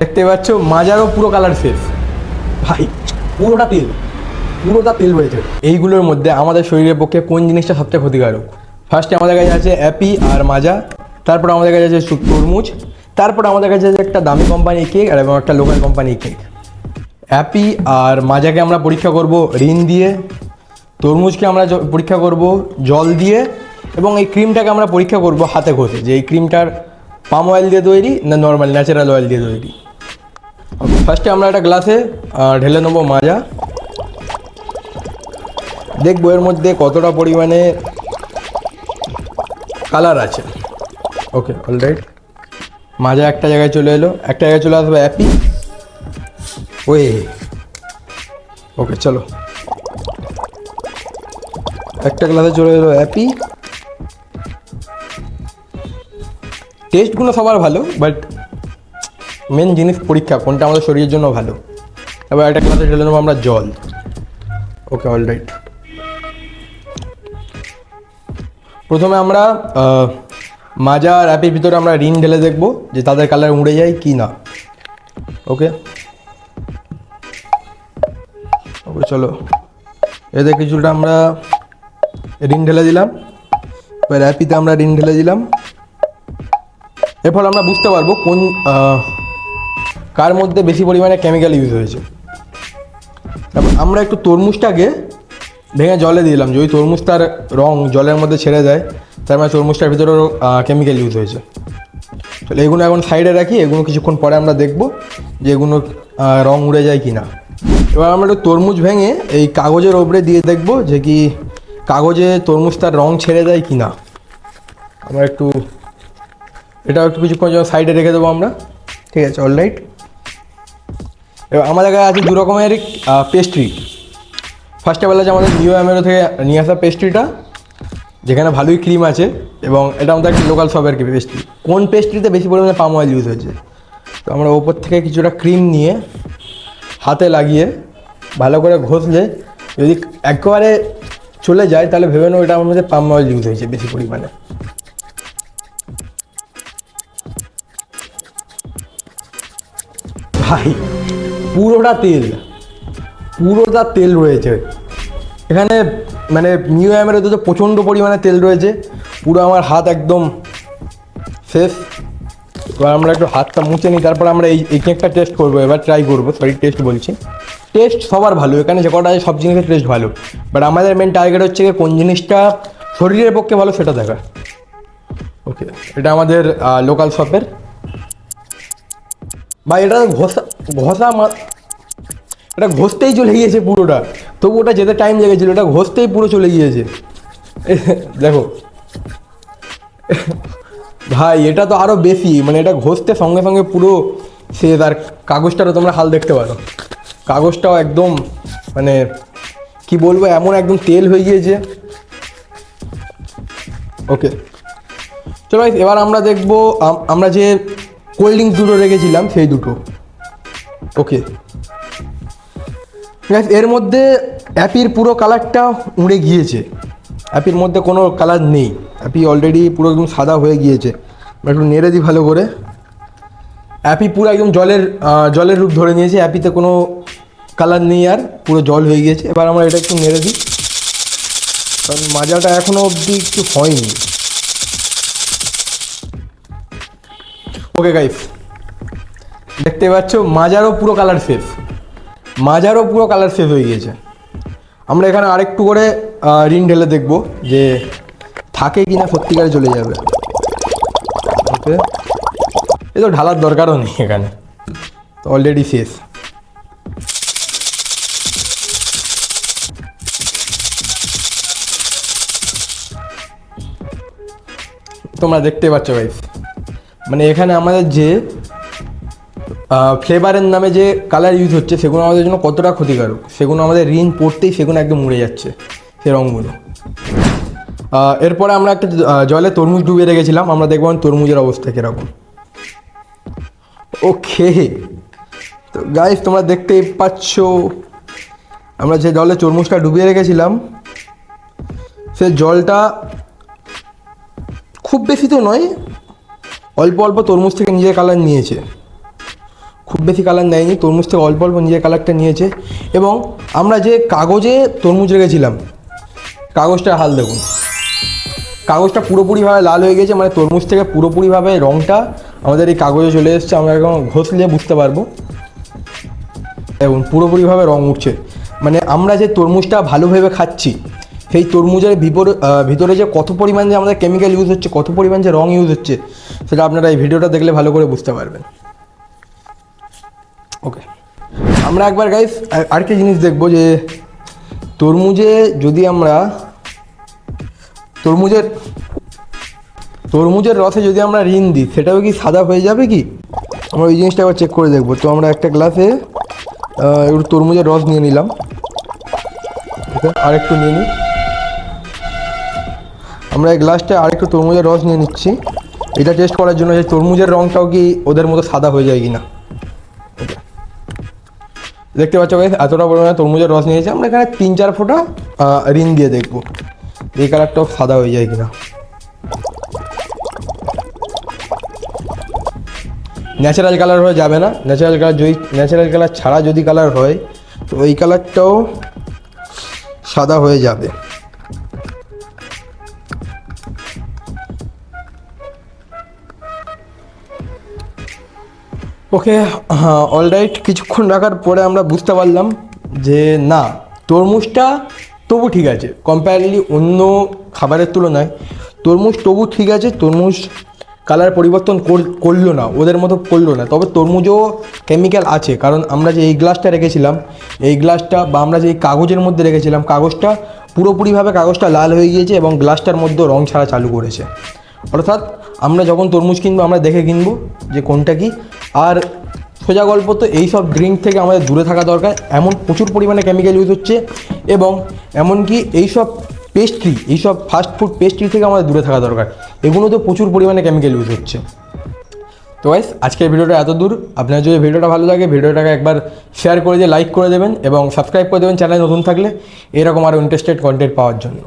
দেখতে পাচ্ছ মাজারও পুরো কালার শেষ ভাই, পুরোটা তেল হয়েছে। এইগুলোর মধ্যে আমাদের শরীরের পক্ষে কোন জিনিসটা সবচেয়ে ক্ষতিকারক? ফার্স্টে আমাদের কাছে আছে অ্যাপি আর মাজা, তারপর আমাদের কাছে আছে তরমুজ, তারপর আমাদের কাছে আছে একটা দামি কোম্পানির কেক আর এবং একটা লোকাল কোম্পানির কেক। অ্যাপি আর মাজাকে আমরা পরীক্ষা করব রিন দিয়ে, তরমুজকে আমরা পরীক্ষা করব জল দিয়ে, এবং এই ক্রিমটাকে আমরা পরীক্ষা করব হাতে ঘষে, যে এই ক্রিমটার পাম অয়েল দিয়ে তৈরি না নর্মাল ন্যাচারাল অয়েল দিয়ে তৈরি। ফার্স্টে আমরা একটা গ্লাসে ঢেলে নেবো মাজা, দেখবো এর মধ্যে কতটা পরিমাণে কালার আছে। ওকে, অলরাইট, মাজা একটা জায়গায় চলে এলো, একটা জায়গায় চলে আসবে অ্যাপি। ওয়ে ওকে, চলো, একটা গ্লাসে চলে এলো অ্যাপি। টেস্টগুলো সবার ভালো, বাট মেন জিনিস পরীক্ষা কোনটা আমাদের শরীরের জন্য ভালো। এবার একটা গ্লাসে ঢেলে নেবো আমরা জল। ওকে, অলরাইট, প্রথমে আমরা মাজা আর অ্যাপির ভিতরে আমরা রিন ঢেলে দেখবো যে তাদের কালার উড়ে যায় কি না। ওকে ওকে, চলো, এদের কিছুটা আমরা রিন ঢেলে দিলাম, এবার অ্যাপিতে আমরা রিন ঢেলে দিলাম। এর ফলে আমরা বুঝতে পারবো কোন কার মধ্যে বেশি পরিমাণে কেমিক্যাল ইউজ হয়েছে। তারপর আমরা একটু তরমুজটাকে ভেঙে জলে দিলাম, যে ওই তরমুজটার রং জলের মধ্যে ছেড়ে দেয়, তার মানে তরমুজটার ভিতরেও কেমিক্যাল ইউজ হয়েছে। তাহলে এগুলো এখন সাইডে রাখি, এগুলো কিছুক্ষণ পরে আমরা দেখব যে এগুলো রং উড়ে যায় কি না। এবার আমরা একটু তরমুজ ভেঙে এই কাগজের ওপরে দিয়ে দেখব যে কি কাগজে তরমুজটার রং ছেড়ে দেয় কি না। আমরা একটু এটাও একটু কিছুক্ষণ সাইডে রেখে দেবো আমরা, ঠিক আছে, অলরাইট। এবার আমাদের কাছে আছে দু রকমের পেস্ট্রি। ফার্স্টে বেলা আছে আমাদের নিউ অ্যামেরো থেকে নিয়ে আসা পেস্ট্রিটা, যেখানে ভালোই ক্রিম আছে, এবং এটা আমাদের একটা লোকাল শপের পেস্ট্রি। কোন পেস্ট্রিতে বেশি পরিমাণে পাম অয়েল ইউজ হয়েছে? তো আমরা ওপর থেকে কিছুটা ক্রিম নিয়ে হাতে লাগিয়ে ভালো করে ঘষলে যদি একেবারে চলে যায় তাহলে ভেবে নেবো এটা আমার মধ্যে পাম অয়েল ইউজ হয়েছে বেশি পরিমাণে। ভাই, পুরোটা তেল রয়েছে এখানে, মানে নিউ অ্যামেরোতে তো প্রচণ্ড পরিমাণে তেল রয়েছে, পুরো আমার হাত একদম শেষ। এবার আমরা একটু হাতটা মুছে নিই, তারপর আমরা এই কেকটা টেস্ট করবো, এবার ট্রাই করবো, সরি টেস্ট বলছি। টেস্ট সবার ভালো, এখানে যে কটা আছে সব জিনিসের টেস্ট ভালো, বাট আমাদের মেন টার্গেট হচ্ছে কোন জিনিসটা শরীরের পক্ষে ভালো সেটা দেখা। ওকে, এটা আমাদের লোকাল শপের। বা এটা এটা ঘষতেই চলে গিয়েছে পুরোটা, তবু ওটা যেতে টাইম লেগেছিলো, এটা ঘষতেই পুরো চলে গিয়েছে। দেখো ভাই, এটা তো আরও বেশি, মানে এটা ঘষতে সঙ্গে সঙ্গে পুরো শেষ। আর কাগজটারও তোমরা হাল দেখতে পারো, কাগজটাও একদম মানে কি বলবো, এমন একদম তেল হয়ে গিয়েছে। ওকে, চলো এবার আমরা দেখবো আমরা যে কোল্ড ড্রিঙ্কস দুটো রেখেছিলাম সেই দুটো। ওকে, এর মধ্যে অ্যাপির পুরো কালারটা উড়ে গিয়েছে, অ্যাপির মধ্যে কোনো কালার নেই, অ্যাপি অলরেডি পুরো একদম সাদা হয়ে গিয়েছে। আমরা একটু নেড়ে দিই ভালো করে, অ্যাপি পুরো একদম জলের রূপ ধরে নিয়েছে, অ্যাপিতে কোনো কালার নেই আর, পুরো জল হয়ে গিয়েছে। এবার আমরা এটা একটু নেড়ে দিই, কারণ মাজাটা এখনও অবধি একটু হয়নি। ওকে গাইস, দেখতে পাচ্ছ মাজারও পুরো কালার শেষ হয়ে গিয়েছে। আমরা এখানে আরেকটু করে রিন ঢেলে দেখবো যে থাকে কি না সত্যিকারে চলে যাবে। ওকে, এ তো ঢালার দরকারও নেই, এখানে তো অলরেডি শেষ। তোমরা দেখতে পাচ্ছ গাইস, মানে এখানে আমাদের যে ফ্লেভারের নামে যে কালার ইউজ হচ্ছে সেগুলো আমাদের জন্য কতটা ক্ষতিকারক, সেগুলো আমাদের রিন পড়তেই সেগুলো একদম উড়ে যাচ্ছে সে রঙগুলো। এরপরে আমরা একটা জলে তরমুজ ডুবিয়ে রেখেছিলাম, আমরা দেখবো তরমুজের অবস্থা কীরকম। ওকে, তো গাইস তোমরা দেখতেই পাচ্ছ আমরা যে জলে তরমুজটা ডুবিয়ে রেখেছিলাম সে জলটা খুব বেশি তো নয়, অল্প অল্প তরমুজ থেকে নিজের কালার নিয়েছে, খুব বেশি কালার নেয়নি, তরমুজ থেকে অল্প অল্প নিজের কালারটা নিয়েছে। এবং আমরা যে কাগজে তরমুজ রেখেছিলাম, কাগজটার হাল দেখুন, কাগজটা পুরোপুরিভাবে লাল হয়ে গেছে, মানে তরমুজ থেকে পুরোপুরিভাবে রঙটা আমাদের এই কাগজে চলে এসেছে। আমরা এখন ঘষলে বুঝতে পারবো, দেখুন পুরোপুরিভাবে রঙ উঠছে। মানে আমরা যে তরমুজটা ভালোভাবে খাচ্ছি, সেই তরমুজের ভিতরে যে কত পরিমাণ যে আমাদের কেমিক্যাল ইউজ হচ্ছে, কত পরিমাণ যে রঙ ইউজ হচ্ছে, সেটা আপনারা এই ভিডিওটা দেখলে ভালো করে বুঝতে পারবেন। ওকে, আমরা একবার গাইস আরেকটা জিনিস দেখবো যে তরমুজে যদি আমরা তরমুজের রসে যদি আমরা রিন দিই, সেটাও কি সাদা হয়ে যাবে কি? আমরা ওই জিনিসটা আবার চেক করে দেখবো। তো আমরা একটা গ্লাসে একটু তরমুজের রস নিয়ে নিলাম, আরেকটু নিয়ে নিই। আমরা এই গ্লাসটা আরেকটু তরমুজের রস নিয়ে নিচ্ছি, এটা টেস্ট করার জন্য যে তরমুজের রঙটাও কি ওদের মতো সাদা হয়ে যায় কিনা। দেখতে পাচ্ছ গাইস, এতটা পরিমাণে তরমুজের রস নিয়েছি। আমরা এখানে 3-4 ফোঁটা রিন দিয়ে দেখবো এই কালারটাও সাদা হয়ে যায় কিনা। ন্যাচারাল কালার হয়ে যাবে না, ন্যাচারাল কালার ছাড়া যদি কালার হয় তো ওই কালারটাও সাদা হয়ে যাবে। ওকে, হ্যাঁ অলরাইট, কিছুক্ষণ রাখার পরে আমরা বুঝতে পারলাম যে না, তরমুজটা তবু ঠিক আছে, কম্পারেটিভলি অন্য খাবারের তুলনায় তরমুজ তবু ঠিক আছে। তরমুজ কালার পরিবর্তন করলো না, ওদের মতো করলো না। তবে তরমুজও কেমিক্যাল আছে, কারণ আমরা যে এই গ্লাসটা রেখেছিলাম, এই গ্লাসটা বা আমরা যে এই কাগজের মধ্যে রেখেছিলাম, কাগজটা পুরোপুরিভাবে কাগজটা লাল হয়ে গিয়েছে এবং গ্লাসটার মধ্যে রং ছাড়া চালু করেছে। অর্থাৎ আমরা যখন তরমুজ কিনবো, আমরা দেখে কিনবো যে কোনটা কি। আর সোজা গল্প তো এইসব ড্রিঙ্ক থেকে আমাদের দূরে থাকা দরকার, এমন প্রচুর পরিমাণে কেমিক্যাল ইউজ হচ্ছে। এবং এমনকি এইসব পেস্ট্রি, এইসব ফাস্ট ফুড পেস্ট্রি থেকে আমাদের দূরে থাকা দরকার, এগুলোতে প্রচুর পরিমাণে কেমিক্যাল ইউজ হচ্ছে। তো গাইস, আজকের ভিডিওটা এত দূর। আপনার যদি ভিডিওটা ভালো লাগে, ভিডিওটাকে একবার শেয়ার করে দিয়ে লাইক করে দেবেন এবং সাবস্ক্রাইব করে দেবেন চ্যানেলে নতুন থাকলে, এরকম আরও ইন্টারেস্টেড কন্টেন্ট পাওয়ার জন্য।